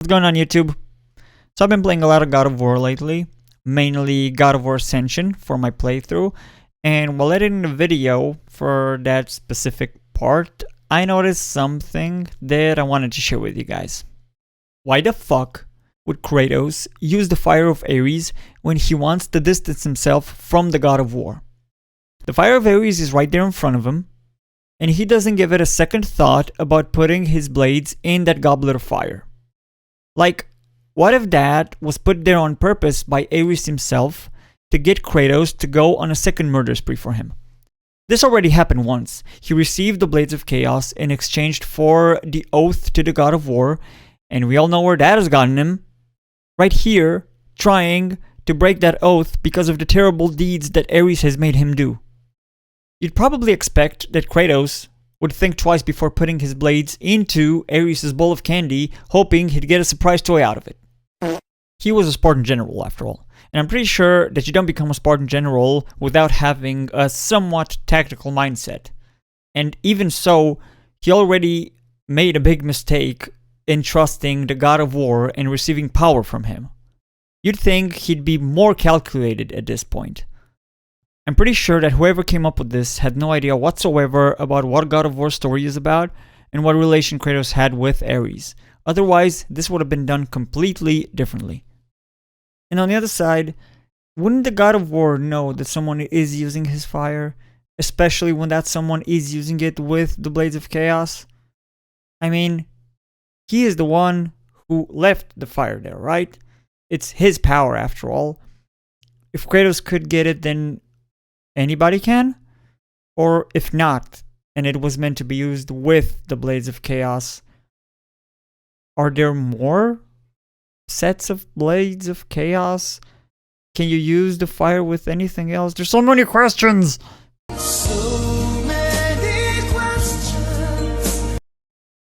What's going on, YouTube? So I've been playing a lot of God of War lately, mainly God of War Ascension for my playthrough, and while editing the video for that specific part, I noticed something that I wanted to share with you guys. Why the fuck would Kratos use the Fire of Ares when he wants to distance himself from the God of War? The Fire of Ares is right there in front of him, and he doesn't give it a second thought about putting his blades in that goblet of fire. Like, what if that was put there on purpose by Ares himself to get Kratos to go on a second murder spree for him? This already happened once. He received the Blades of Chaos in exchange for the oath to the God of War, and we all know where that has gotten him. Right here, trying to break that oath because of the terrible deeds that Ares has made him do. You'd probably expect that Kratos would think twice before putting his blades into Ares' bowl of candy, hoping he'd get a surprise toy out of it. He was a Spartan general, after all, and I'm pretty sure that you don't become a Spartan general without having a somewhat tactical mindset. And even so, he already made a big mistake in trusting the God of War and receiving power from him. You'd think he'd be more calculated at this point. I'm pretty sure that whoever came up with this had no idea whatsoever about what God of War story is about and what relation Kratos had with Ares. Otherwise, this would have been done completely differently. And on the other side, wouldn't the God of War know that someone is using his fire? Especially when that someone is using it with the Blades of Chaos? I mean, he is the one who left the fire there, right? It's his power after all. If Kratos could get it, then anybody can? Or if not, and it was meant to be used with the Blades of Chaos, are there more sets of Blades of Chaos? Can you use the fire with anything else? There's so many questions!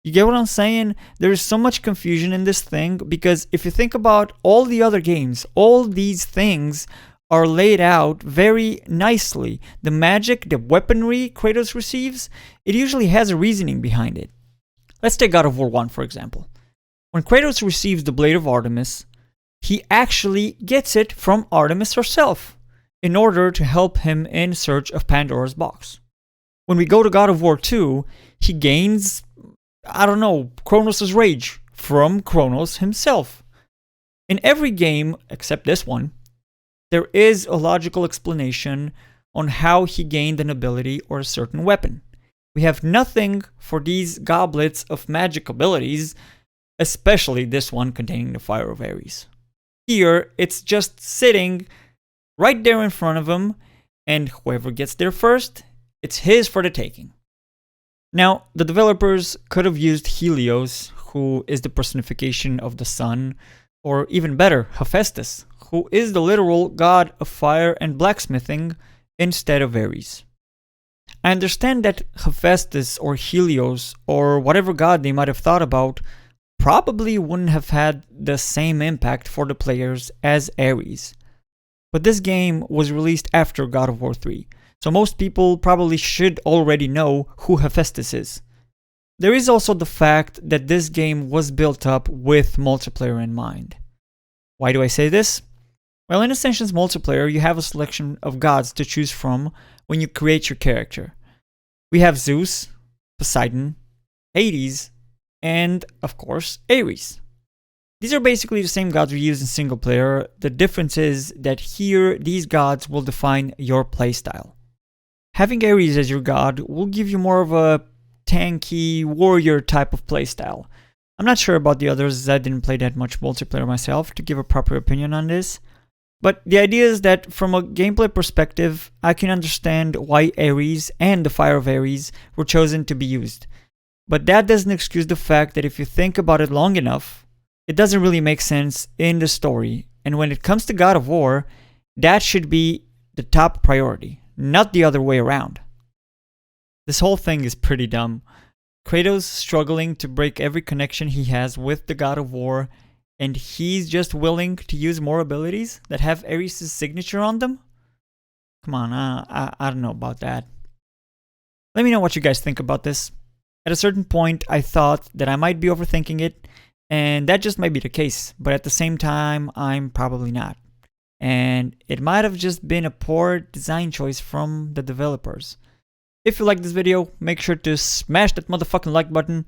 You get what I'm saying? There is so much confusion in this thing because if you think about all the other games, all these things are laid out very nicely. The magic, the weaponry Kratos receives, it usually has a reasoning behind it. Let's take God of War 1 for example. When Kratos receives the Blade of Artemis, he actually gets it from Artemis herself in order to help him in search of Pandora's box. When we go to God of War 2, he gains, Kronos' rage from Kronos himself. In every game, except this one, there is a logical explanation on how he gained an ability or a certain weapon. We have nothing for these goblets of magic abilities, especially this one containing the Fire of Ares. Here, it's just sitting right there in front of him, and whoever gets there first, it's his for the taking. Now, the developers could have used Helios, who is the personification of the sun, or even better, Hephaestus, who is the literal god of fire and blacksmithing, instead of Ares. I understand that Hephaestus or Helios or whatever god they might have thought about probably wouldn't have had the same impact for the players as Ares. But this game was released after God of War 3, so most people probably should already know who Hephaestus is. There is also the fact that this game was built up with multiplayer in mind. Why do I say this? Well, in Ascension's multiplayer, you have a selection of gods to choose from when you create your character. We have Zeus, Poseidon, Hades, and, of course, Ares. These are basically the same gods we use in single player. The difference is that here, these gods will define your playstyle. Having Ares as your god will give you more of a tanky, warrior type of playstyle. I'm not sure about the others, as I didn't play that much multiplayer myself to give a proper opinion on this. But the idea is that from a gameplay perspective, I can understand why Ares and the Fire of Ares were chosen to be used. But that doesn't excuse the fact that if you think about it long enough, it doesn't really make sense in the story. And when it comes to God of War, that should be the top priority, not the other way around. This whole thing is pretty dumb. Kratos struggling to break every connection he has with the God of War, and he's just willing to use more abilities that have Ares' signature on them? Come on, I don't know about that. Let me know what you guys think about this. At a certain point, I thought that I might be overthinking it, And that just might be the case, but at the same time, I'm probably not. And it might have just been a poor design choice from the developers. If you like this video, make sure to smash that motherfucking like button.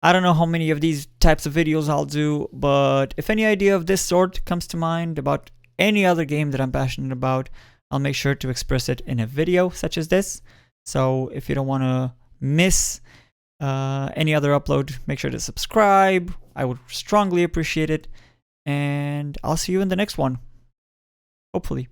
I don't know how many of these types of videos I'll do, but if any idea of this sort comes to mind about any other game that I'm passionate about, I'll make sure to express it in a video such as this. So if you don't want to miss any other upload, make sure to subscribe. I would strongly appreciate it. And I'll see you in the next one. Hopefully.